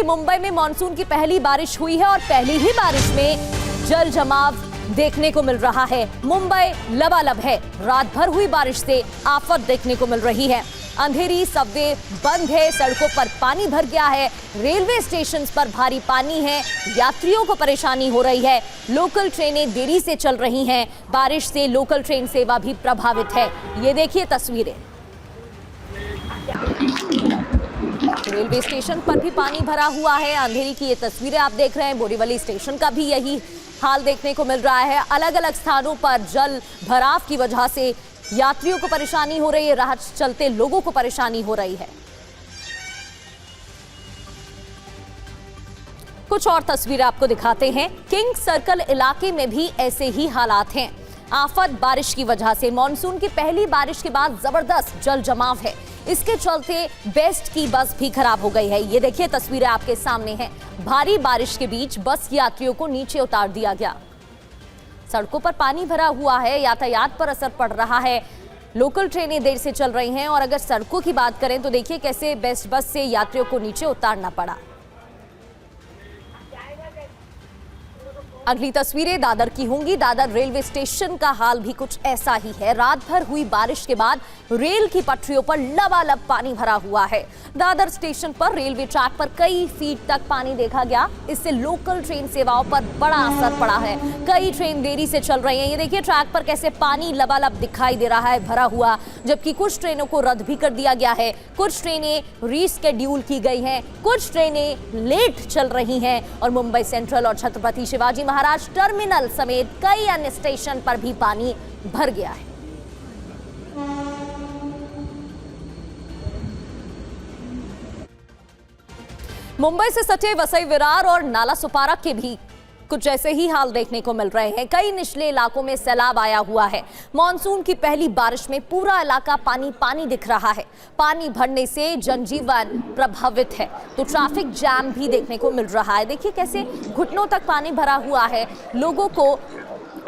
मुंबई में मानसून की पहली बारिश हुई है और पहली ही बारिश में जल जमाव देखने को मिल रहा है। मुंबई लबालब है। रात भर हुई बारिश से आफत देखने को मिल रही है। अंधेरी, सबवे बंद है, सड़कों पर पानी भर गया है, रेलवे स्टेशन पर भारी पानी है, यात्रियों को परेशानी हो रही है, लोकल ट्रेनें देरी से चल रही हैं, बारिश से लोकल ट्रेन सेवा भी प्रभावित है। ये देखिए तस्वीरें। रेलवे स्टेशन पर भी पानी भरा हुआ है। अंधेरी की ये तस्वीरें आप देख रहे हैं। बोरीवली स्टेशन का भी यही हाल देखने को मिल रहा है। अलग अलग स्थानों पर जल भराव की वजह से यात्रियों को परेशानी हो रही है, राह चलते लोगों को परेशानी हो रही है। कुछ और तस्वीरें आपको दिखाते हैं। किंग सर्कल इलाके में भी ऐसे ही हालात हैं। आफत बारिश की वजह से मानसून की पहली बारिश के बाद जबरदस्त जल जमाव है। इसके चलते बेस्ट की बस भी खराब हो गई है। ये देखिए तस्वीरें आपके सामने हैं। भारी बारिश के बीच बस यात्रियों को नीचे उतार दिया गया। सड़कों पर पानी भरा हुआ है, यातायात पर असर पड़ रहा है। लोकल ट्रेनें देर से चल रही हैं और अगर सड़कों की बात करें तो देखिए कैसे बेस्ट बस से यात्रियों को नीचे उतारना पड़ा। अगली तस्वीरें दादर की होंगी। दादर रेलवे स्टेशन का हाल भी कुछ ऐसा ही है। रात भर हुई बारिश के बाद रेल की पटरियों पर लबालब पानी भरा हुआ है। दादर स्टेशन पर रेलवे ट्रैक पर कई फीट तक पानी देखा गया। इससे लोकल ट्रेन सेवाओं पर बड़ा असर पड़ा है। कई ट्रेन देरी से चल रही हैं। ये देखिए ट्रैक पर कैसे पानी लबालब दिखाई दे रहा है भरा हुआ, जबकि कुछ ट्रेनों को रद्द भी कर दिया गया है। कुछ ट्रेनें रीस्केड्यूल की गई हैं, कुछ ट्रेनें लेट चल रही हैं और मुंबई सेंट्रल और छत्रपति शिवाजी महाराज टर्मिनल समेत कई अन्य स्टेशन पर भी पानी भर गया है। मुंबई से सटे वसई विरार और नाला सुपारा के भी कुछ ऐसे ही हाल देखने को मिल रहे हैं। कई निचले इलाकों में सैलाब आया हुआ है। मानसून की पहली बारिश में पूरा इलाका पानी पानी दिख रहा है। पानी भरने से जनजीवन प्रभावित है तो ट्रैफिक जैम भी देखने को मिल रहा है। देखिए कैसे घुटनों तक पानी भरा हुआ है। लोगों को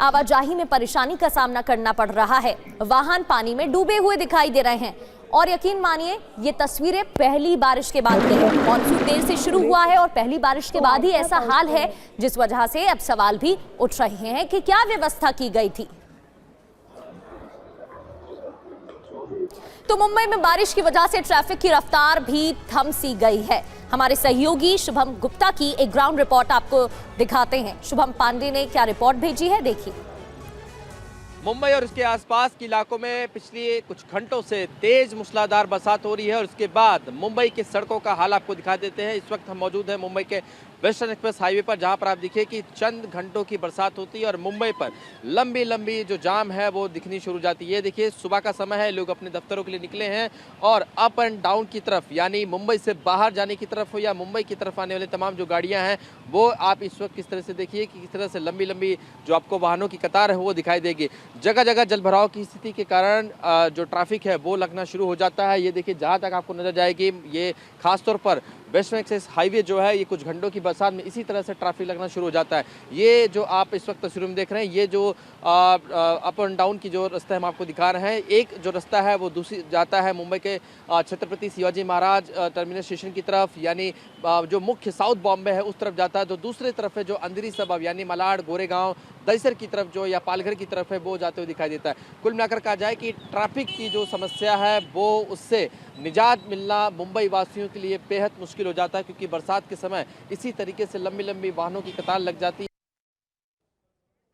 आवाजाही में परेशानी का सामना करना पड़ रहा है। वाहन पानी में डूबे हुए दिखाई दे रहे हैं और यकीन मानिए ये तस्वीरें पहली बारिश के बाद की है। मानसून देर से शुरू हुआ है और पहली बारिश के बाद ही ऐसा हाल है, जिस वजह से अब सवाल भी उठ रहे हैं कि क्या व्यवस्था की गई थी। तो मुंबई में बारिश की वजह से ट्रैफिक की रफ्तार भी थम सी गई है। हमारे सहयोगी शुभम गुप्ता की एक ग्राउंड रिपोर्ट आपको दिखाते हैं। शुभम पांडे ने क्या रिपोर्ट भेजी है, देखिए। मुंबई और उसके आसपास के इलाकों में पिछले कुछ घंटों से तेज मूसलाधार बरसात हो रही है और उसके बाद मुंबई की सड़कों का हाल आपको दिखा देते हैं। इस वक्त हम मौजूद हैं मुंबई के वेस्टर्न एक्सप्रेस हाईवे पर, जहां पर आप देखिए कि चंद घंटों की बरसात होती है और मुंबई पर लंबी लंबी जो जाम है वो दिखनी शुरू हो जाती है। देखिए सुबह का समय है, लोग अपने दफ्तरों के लिए निकले हैं और अप एंड डाउन की तरफ, यानी मुंबई से बाहर जाने की तरफ हो या मुंबई की तरफ आने वाले तमाम जो गाड़ियां हैं वो आप इस वक्त किस तरह से देखिए कि किस तरह से लंबी लंबी जो आपको वाहनों की कतार है वो दिखाई देगी। जगह जगह जल भराव की स्थिति के कारण जो ट्रैफिक है वो लगना शुरू हो जाता है। ये देखिए जहाँ तक आपको नजर जाएगी, ये खासतौर पर वेस्टर्न एक्सप्रेस हाईवे जो है, ये कुछ घंटों की बरसात में इसी तरह से ट्रैफिक लगना शुरू हो जाता है। ये जो आप इस वक्त तस्वीर में देख रहे हैं, ये जो अप एंड डाउन की जो रास्ता हम आपको दिखा रहे हैं, एक जो रास्ता है वो दूसरी जाता है मुंबई के छत्रपति शिवाजी महाराज टर्मिनल स्टेशन की तरफ, यानी जो मुख्य साउथ बॉम्बे है उस तरफ जाता है। तो दूसरी तरफ है जो अंधेरी सबब यानी मलाड, गोरेगांव, दहिसर की तरफ जो या पालघर की तरफ है वो जाते हुए दिखाई देता है। कुल मिलाकर कहा जाए कि ट्रैफिक की जो समस्या है वो उससे निजात मिलना मुंबई वासियों के लिए बेहद मुश्किल हो जाता है, क्योंकि बरसात के समय इसी तरीके से लंबी लंबी वाहनों की कतार लग जाती है।